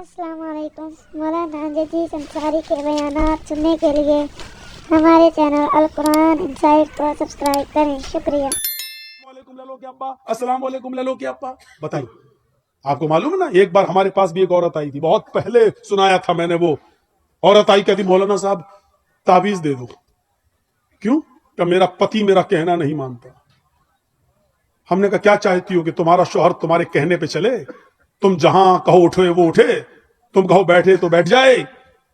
السلام علیکم. مولانا جدید انصاری کے بیانات سننے کے لیے ہمارے چینل القرآن انسائٹ کو سبسکرائب کریں. شکریہ. السلام علیکم للو کے ابا. بتائیے آپ کو معلوم ہے نا، ایک بار ہمارے پاس بھی ایک عورت آئی تھی، بہت پہلے سنایا تھا میں نے. وہ عورت آئی کہتی مولانا صاحب تعویذ دے دو. کیوں؟ کہ میرا پتی میرا کہنا نہیں مانتا. ہم نے کہا کیا چاہتی ہو کہ تمہارا شوہر تمہارے کہنے پہ چلے؟ تم جہاں کہو اٹھے وہ اٹھے، تم کہو بیٹھے تو بیٹھ جائے.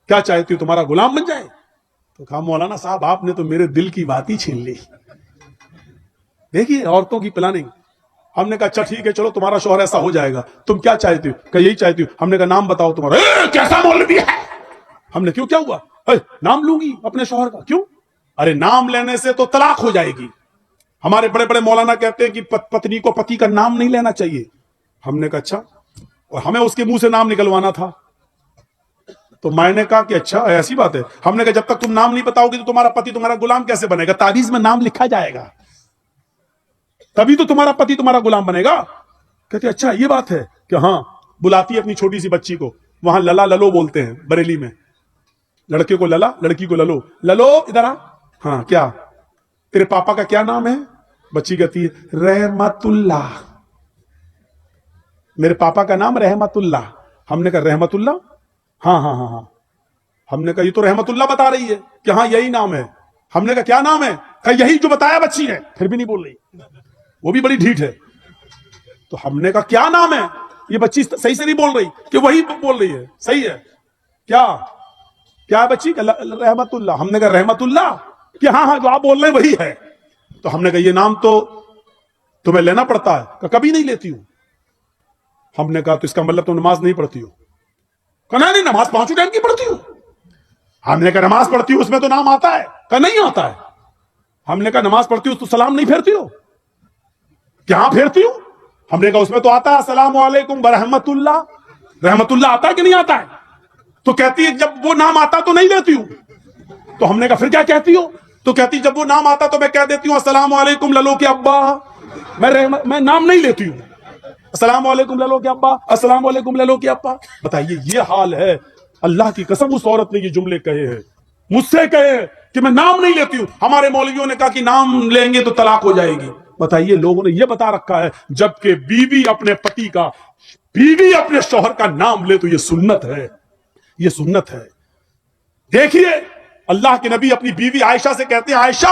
کیا چاہتی ہو تمہارا غلام بن جائے؟ تو کہا مولانا صاحب آپ نے تو میرے دل کی بات ہی چھین لی. دیکھیے عورتوں کی پلاننگ. ہم نے کہا اچھا ٹھیک ہے چلو تمہارا شوہر ایسا ہو جائے گا، تم کیا چاہتی ہو؟ کہ یہی چاہتی ہو. ہم نے کہا نام بتاؤ تمہارا. کیسا مولوی ہے؟ ہم نے کیوں کیا ہوا؟ نام لوں گی اپنے شوہر کا. کیوں؟ ارے نام لینے سے تو طلاق ہو جائے گی. ہمارے بڑے بڑے مولانا کہتے ہیں کہ پتنی کو پتی کا نام نہیں لینا چاہیے. ہم نے کہا اچھا، اور ہمیں اس کے منہ سے نام نکلوانا تھا. تو میں نے کہا کہ اچھا ایسی بات ہے. ہم نے کہا جب تک تم نام نہیں بتاؤ گی تو تمہارا پتی تمہارا غلام کیسے بنے گا؟ تعویذ میں نام لکھا جائے گا تبھی تو تمہارا پتی تمہارا غلام بنے گا. کہتے اچھا یہ بات ہے کہ ہاں. بلاتی ہے اپنی چھوٹی سی بچی کو، وہاں للا للو بولتے ہیں بریلی میں. لڑکے کو للا، لڑکی کو للو. للو ادھر آ. ہاں کیا تیرے پاپا کا کیا نام ہے؟ بچی کہتی ہے رحمت اللہ. میرے پاپا کا نام رحمت اللہ. ہم نے کہا رحمت اللہ؟ ہاں ہاں ہاں ہاں. ہم نے کہا یہ تو رحمت اللہ بتا رہی ہے کہ ہاں یہی نام ہے. ہم نے کہا کیا نام ہے؟ کہا یہی جو بتایا بچی ہے. پھر بھی نہیں بول رہی، وہ بھی بڑی ڈھیٹ ہے. تو ہم نے کہا کیا نام ہے؟ یہ بچی صحیح سے نہیں بول رہی کہ وہی بول رہی ہے. صحیح ہے کیا؟ کیا ہے بچی؟ رحمت اللہ. ہم نے کہا رحمت اللہ کہ ہاں ہاں جو آپ بول رہے ہیں وہی ہے. تو ہم نے کہا یہ نام تو تمہیں لینا پڑتا ہے. کہ کبھی نہیں لیتی ہوں. ہم نے کہا تو اس کا مطلب تم نماز نہیں پڑھتی ہو؟ کہ نہیں نماز پانچوں ٹائم کی پڑھتی ہوں. ہم نے کہا نماز پڑھتی ہوں اس میں تو نام آتا ہے؟ کہ نہیں آتا ہے. ہم نے کہا نماز پڑھتی ہوں تو سلام نہیں پھیرتی ہو؟ کہاں پھیرتی ہوں؟ ہم نے کہا اس میں تو آتا ہے السلام علیکم برحمت اللہ. رحمت اللہ آتا ہے کہ نہیں آتا ہے؟ تو کہتی ہے جب وہ نام آتا تو نہیں لیتی ہوں. تو ہم نے کہا پھر کیا کہتی ہو؟ تو کہتی جب وہ نام آتا تو میں کہہ دیتی ہوں السلام علیکم للو کے ابا. میں نام نہیں لیتی ہوں. السلام علیکم للو کے ابا، السلام علیکم للو کے ابا. بتائیے یہ حال ہے. اللہ کی قسم اس عورت نے یہ جملے کہے ہیں، مجھ سے کہے ہیں کہ میں نام نہیں لیتی ہوں. ہمارے مولویوں نے کہا کہ نام لیں گے تو طلاق ہو جائے گی. بتائیے لوگوں نے یہ بتا رکھا ہے جبکہ بیوی اپنے پتی کا، بیوی اپنے شوہر کا نام لے تو یہ سنت ہے. یہ سنت ہے. دیکھیے اللہ کے نبی اپنی بیوی عائشہ سے کہتے ہیں عائشہ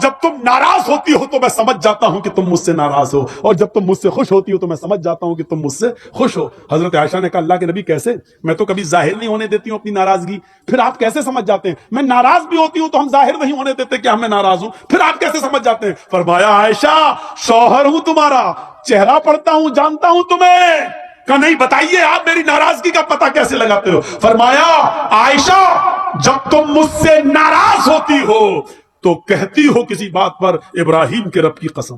جب تم ناراض ہوتی ہو تو میں سمجھ جاتا ہوں کہ تم مجھ سے ناراض ہو، اور جب تم مجھ سے خوش ہوتی ہو تو میں سمجھ جاتا ہوں کہ تم مجھ سے خوش ہو. حضرت عائشہ نے کہا اللہ کے نبی کیسے؟ میں تو کبھی ظاہر نہیں ہونے دیتی ہوں اپنی ناراضگی، پھر آپ کیسے سمجھ جاتے ہیں؟ میں ناراض بھی ہوتی ہوں تو ہم ظاہر نہیں ہونے دیتے کہ ہم میں ناراض ہوں، پھر آپ کیسے سمجھ جاتے ہیں؟ فرمایا عائشہ شوہر ہوں تمہارا، چہرہ پڑھتا ہوں، جانتا ہوں تمہیں. کہ نہیں بتائیے آپ میری ناراضگی کا پتہ کیسے لگاتے ہو؟ فرمایا عائشہ جب تم مجھ سے ناراض ہوتی ہو تو کہتی ہو کسی بات پر ابراہیم کے رب کی قسم.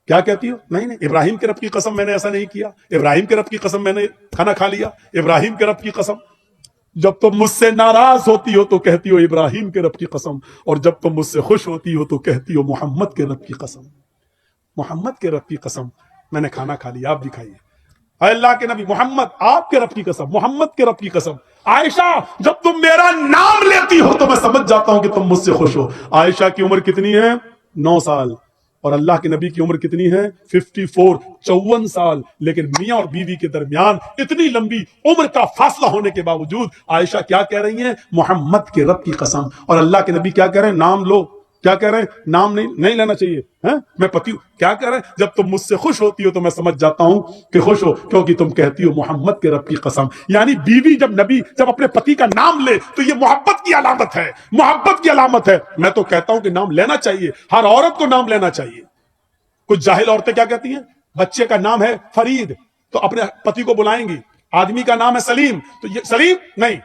کیا کہتی ہو؟ نہیں ابراہیم کے رب کی قسم میں نے ایسا نہیں کیا، ابراہیم کے رب کی قسم میں نے کھانا کھا لیا، ابراہیم کے رب کی قسم. جب تم مجھ سے ناراض ہوتی ہو تو کہتی ہو ابراہیم کے رب کی قسم، اور جب تم مجھ سے خوش ہوتی ہو تو کہتی ہو محمد کے رب کی قسم. محمد کے رب کی قسم میں نے کھانا کھا لیا، آپ بھی کھائیے. اے اللہ کے نبی محمد آپ کے رب کی قسم، محمد کے رب کی قسم. عائشہ جب تم میرا نام لیتی ہو تو میں سمجھ جاتا ہوں کہ تم مجھ سے خوش ہو. عائشہ کی عمر کتنی ہے؟ 9 سال. اور اللہ کے نبی کی عمر کتنی ہے؟ 54، 54 سال. لیکن میاں اور بیوی کے درمیان اتنی لمبی عمر کا فاصلہ ہونے کے باوجود عائشہ کیا کہہ رہی ہیں؟ محمد کے رب کی قسم. اور اللہ کے نبی کیا کہہ رہے ہیں؟ نام لو. کیا کہہ رہے ہیں؟ نام نہیں لینا چاہیے. میں پتی ہوں. کیا کہہ رہے ہیں؟ جب تم مجھ سے خوش ہوتی ہو تو میں سمجھ جاتا ہوں کہ خوش ہو، کیونکہ تم کہتی ہو محمد کے رب کی قسم. یعنی بیوی جب اپنے پتی کا نام لے تو یہ محبت کی علامت ہے، محبت کی علامت ہے. میں تو کہتا ہوں کہ نام لینا چاہیے، ہر عورت کو نام لینا چاہیے. کچھ جاہل عورتیں کیا کہتی ہیں؟ بچے کا نام ہے فرید تو اپنے پتی کو بلائیں گی. آدمی کا نام ہے سلیم تو یہ سلیم نہیں،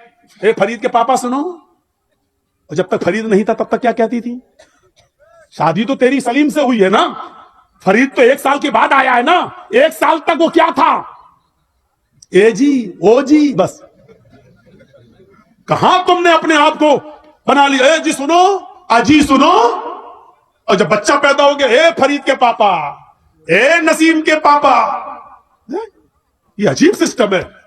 اے فرید کے پاپا سنو. اور جب تک فرید نہیں تھا تب تک کیا کہتی تھی؟ شادی تو تیری سلیم سے ہوئی ہے نا، فرید تو 1 سال کے بعد آیا ہے نا. 1 سال تک وہ کیا تھا؟ اے جی او جی بس. کہاں تم نے اپنے آپ کو بنا لیا اے جی سنو اجی سنو. اور جب بچہ پیدا ہو گیا اے فرید کے پاپا، اے نسیم کے پاپا. یہ عجیب سسٹم ہے.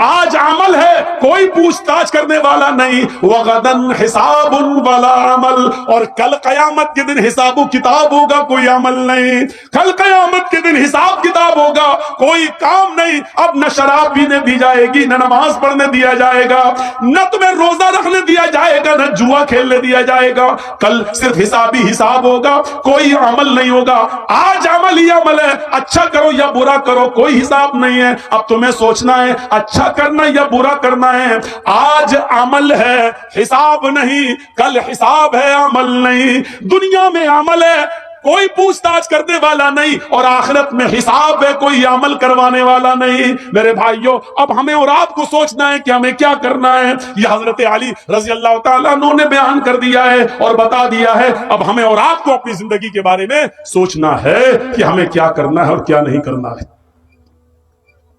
آج عمل ہے کوئی پوچھ تاچھ کرنے والا نہیں، وغدن حساب ولا عمل، اور کل قیامت کے دن حساب و کتاب ہوگا، کوئی عمل نہیں، کل قیامت کے دن حساب کتاب ہوگا، کوئی کام نہیں۔ اب نہ شراب پینے دی جائے گی، نہ نماز پڑھنے دیا جائے گا، نہ تمہیں روزہ رکھنے دیا جائے گا، نہ جوا کھیلنے دیا جائے گا، کل صرف حساب ہی حساب ہوگا، کوئی عمل نہیں ہوگا۔ آج عمل ہی عمل ہے، اچھا کرو یا برا کرو کوئی حساب نہیں ہے، اب تمہیں سوچنا ہے اچھا کرنا یا برا کرنا ہے۔ آج عمل ہے حساب نہیں، کل حساب ہے عمل نہیں۔ دنیا میں عمل ہے کوئی پوچھ تاچھ کرنے والا نہیں، اور آخرت میں حساب ہے کوئی عمل کروانے والا نہیں۔ میرے بھائیوں، اب ہمیں اور آپ کو سوچنا ہے کہ ہمیں کیا کرنا ہے۔ یہ حضرت علی رضی اللہ تعالیٰ عنہ نے بیان کر دیا ہے اور بتا دیا ہے، اب ہمیں اور آپ کو اپنی زندگی کے بارے میں سوچنا ہے کہ ہمیں کیا کرنا ہے اور کیا نہیں کرنا ہے۔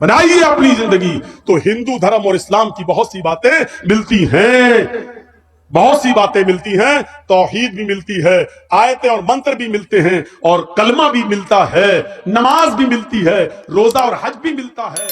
بنائیے اپنی زندگی، تو ہندو دھرم اور اسلام کی بہت سی باتیں ملتی ہیں، بہت سی باتیں ملتی ہیں، توحید بھی ملتی ہے، آیتیں اور منتر بھی ملتے ہیں، اور کلمہ بھی ملتا ہے، نماز بھی ملتی ہے، روزہ اور حج بھی ملتا ہے۔